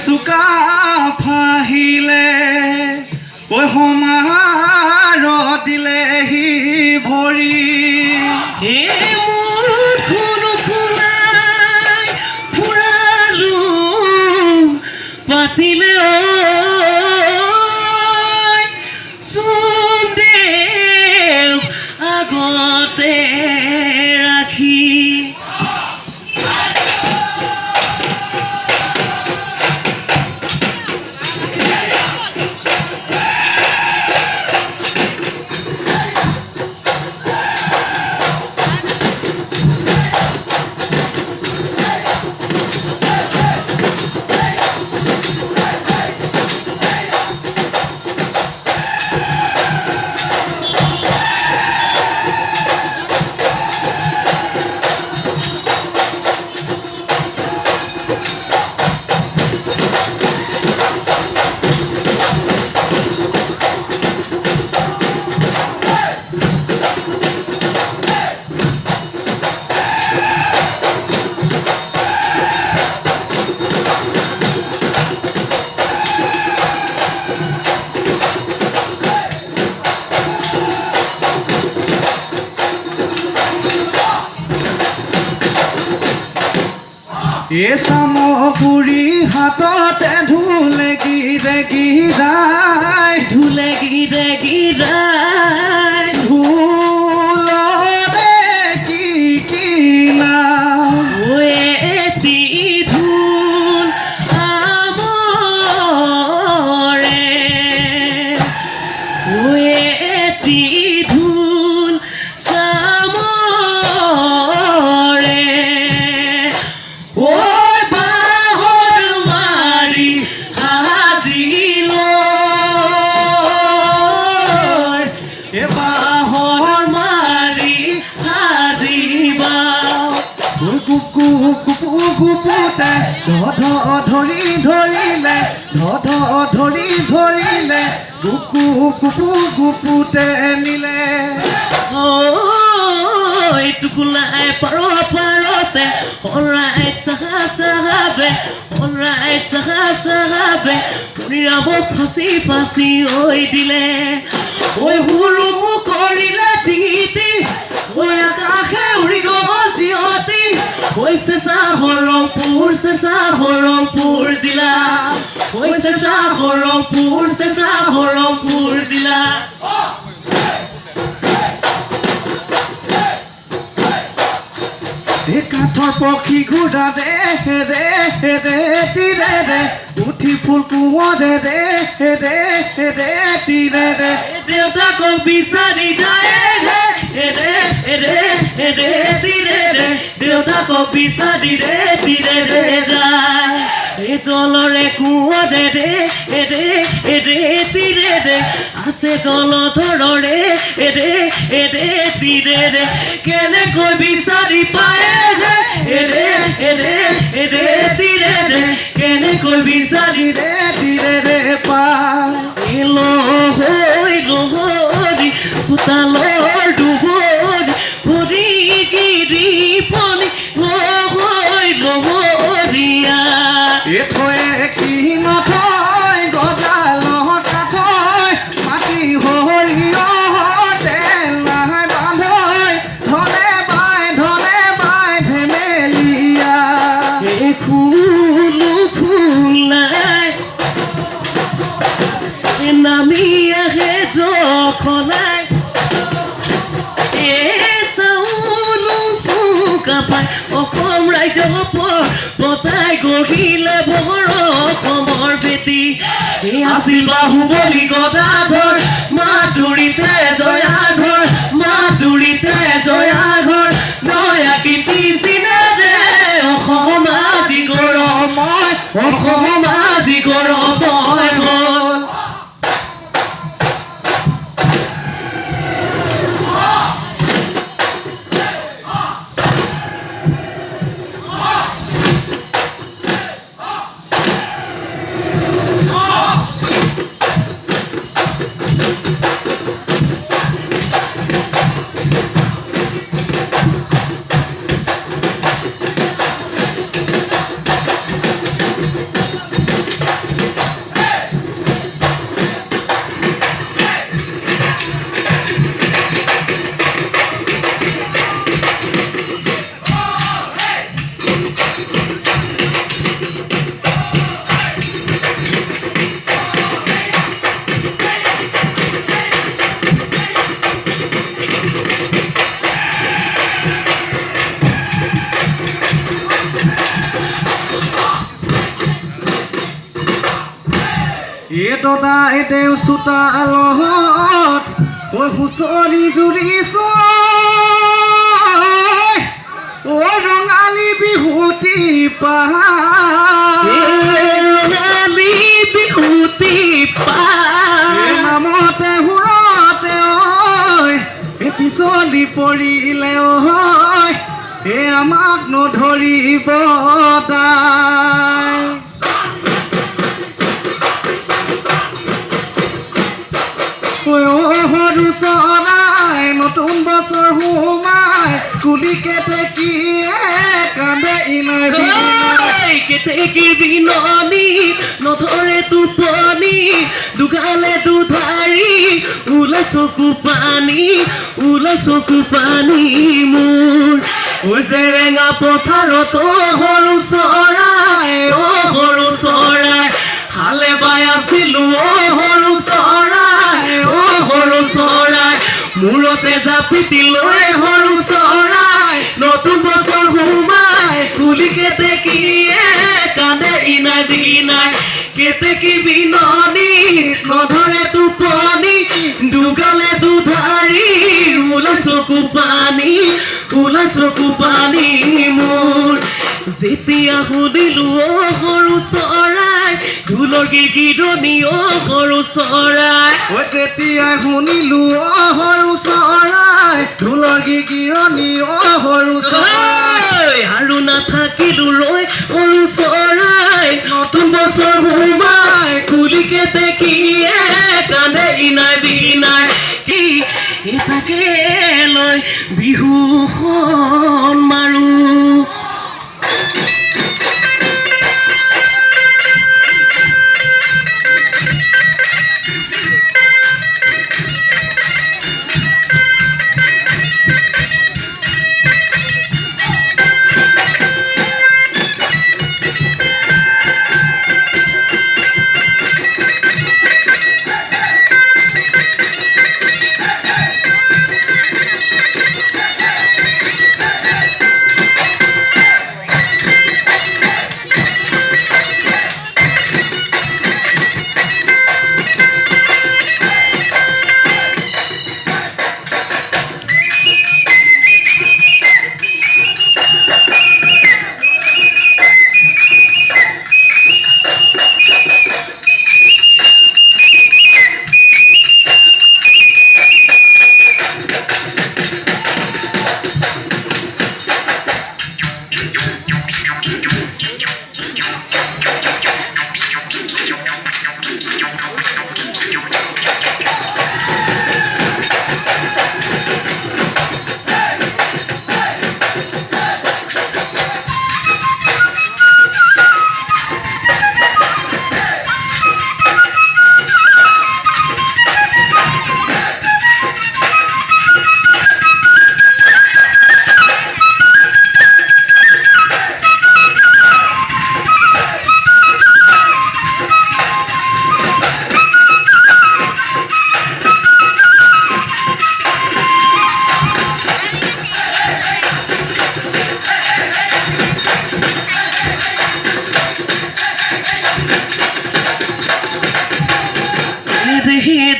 চুকা ফাহিলে কৈ সমাৰ দিলেহি ভৰি মোৰ খুলাই ফুৰালো পাতিলে চোনদেউ আগতে ৰাখি চামগুৰি হাততে ঢোলে গিৰে গিৰাই ঢোলৰে কি নাম এটি ঢোল আমৰে এটি ঢোল চামৰে বাহৰ মাৰি সাজিল বাহৰ মাৰি সাজিবা গুপু গুপুতে ধৰি ধৰিলে ধৰি ধৰিলে গুপু গুপুতে নিলে টুকুলাই পাৰতে হৰাই চাহাবে পুৰিয়াব ফাঁচি ঐ দিলে ঐ হুৰু কৰিলে ডিঙিটি ঐ আকাশে উৰি গ'ল জিয়তি ঐ চেঁচা হৰংপুৰ জিলা ঐ চেঁচা হৰংপুৰ জিলা কাঠৰ পক্ষী ঘোঁৰা ৰে তিৰে ৰে উঠি ফুল কোঁৱৰে ৰে তিৰে ৰে দেউতাকক বিচাৰি যায় তিৰে ৰে দেউতাকক বিচাৰি তিৰে ৰে যায় এই জলৰে কোঁৱৰে ৰে তিৰে ৰে আছে জলধৰৰে তিৰে ৰে কেনেকৈ বিচাৰি পায় তিৰে ৰে কেনেকৈ বিচাৰি তিৰে ৰে পায় লহৰি চোতালৰ দুবৰি ভৰি গিৰি পনি লহৰীয়া এথৈ কি নথয় গজাল কাঠয় মাটি সৰিয়হতে নাই বান্ধৈ ধনে বাই ধেমেলীয়া খোলাই নামি আহে জখলাই চাউলো চুকা পাই অসম ৰাজ্য পতাই গঢ়িলে বৰ অসমৰ ভেটি আছিল বাহুবলী গদাধৰ মাধুৰীতে জয়াঘৰ জয়া কীৰ্তি চিনেৰে অসম আজি গৌৰৱময় হ'ল দদাই তেওঁ চোতালত ঐ হুঁচৰি জুৰিছো ঐ ৰঙালী বিহুতি ৰঙালী বিহুতি নামতে সুৰতে ঐ পিছলি পৰিলে ঐ আমাক নধৰিব দাই সৰু চৰাই নতুন বছৰ সোমাই কুলি কেতেকীয়ে কান্দে ইনাই কেতেকী বিননি নধৰে টোপনি দুগালে দুধাৰি ওলাই চকু পানী মোৰ ঐ জেৰেঙা পথাৰত সৰু চৰাই হালে বাই আছিলো সৰু চৰাই মূৰতে জাপিতি লৈ সৰু চৰাই নতুন বছৰ সোমাই কুলি কেতেকীয়ে কান্দে ইনাই দিনাই কেতেকী বিননি নধৰে টোপনি দুগালে দুধাৰি ওলাই চকু পানী মোৰ যেতিয়া শুনিলো সৰু চৰাই ঢোলৰ গিৰিৰণি সৰু চৰাই যেতিয়াই শুনিলো সৰু চৰাই ঢোলৰ গিৰিৰণি সৰু চৰাই আৰু নাথাকিলো ৰৈ সৰু চৰাই নতুন বছৰ সোমাই কুলি কেতেকীয়ে কান্দে ইনাই বিনাই তাকে লৈ বিহুখন মাৰো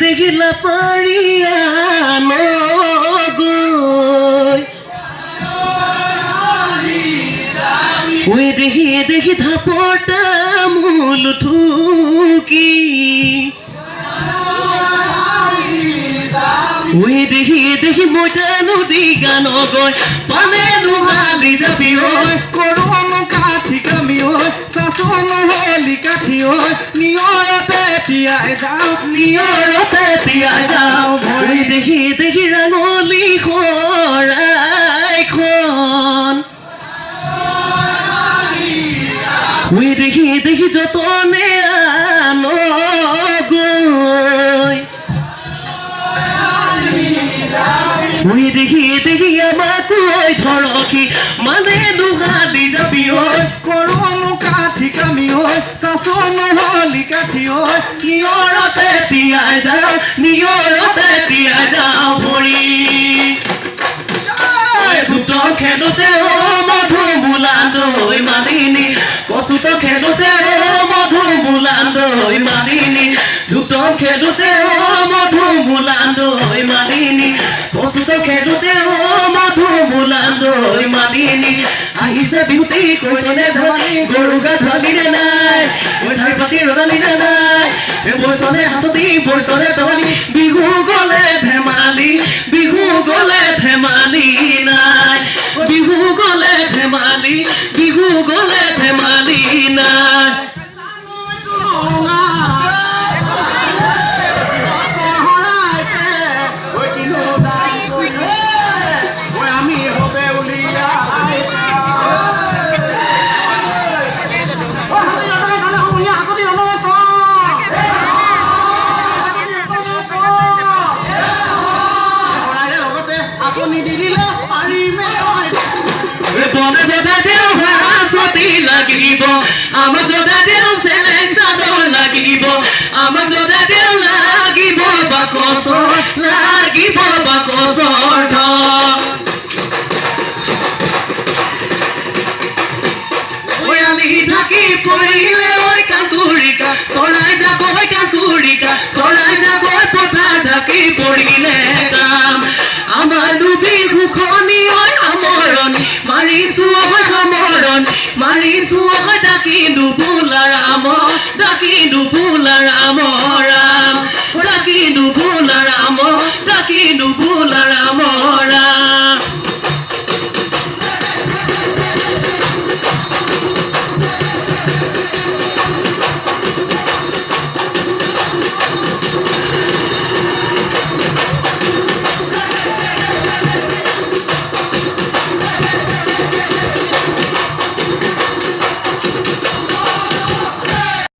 দেখিলা পাৰিয়া নগৈ দেখি ধাপটা মূল থুকি দেখি মইতা নদী গান গৈ পানে নুহালি যাবি কৰোনো কাঠি কামি চাচোন হেলি কাঠি নিয়ৰতে তিয়াই যাওঁ ভৰি দেখি ৰাঙলী শৰাইখন দেখি যতনে গৈ দেখি আমাক ধৰকি মানে দুহালি যাবি কৰোনো কাঠি কামি চাচোন হেলি কাঠি নিয়ৰতে তিয়াই যাওঁ ভৰি ভূতৰ খেলোতে মধু বোলান্দৈ মালিনী কচুত খেলোতে মধু বোলান্দৈ মালিনী খেলোতে মধু বোলান্দৈ মালিনী কচুটো খেলোতে মধু বোলান্দৈ মালিনী আহিছে বিহুতি কৈছনে ধনী গৰু গা ধলিনে নাই ধাই পাতি ৰদালিনে নাই বৈছনে হাঁচতি বৈছনে ধনী বিহু গলে ধেমালি নাই বিহু গলে ধেমালি নাই বনে জদা দেও হাঁচতি লাগিব আমাক জদা দেও চেলেং চাদৰ লাগিব আমাক জদা দেও লাগিব বাকচৰ আলি ঢাকি পৰিলে ঐ কাঁকুৰিকা চৰাই যাকৈ কাঁকুৰিকা চৰাই যাকৈ পথাৰ ঢাকি পৰিলে কাম আমাৰ দুবিহু খনি ঐ আমৰণি মাৰিছো ডাকি নুবুলা ৰাম ডাকি নুবুলা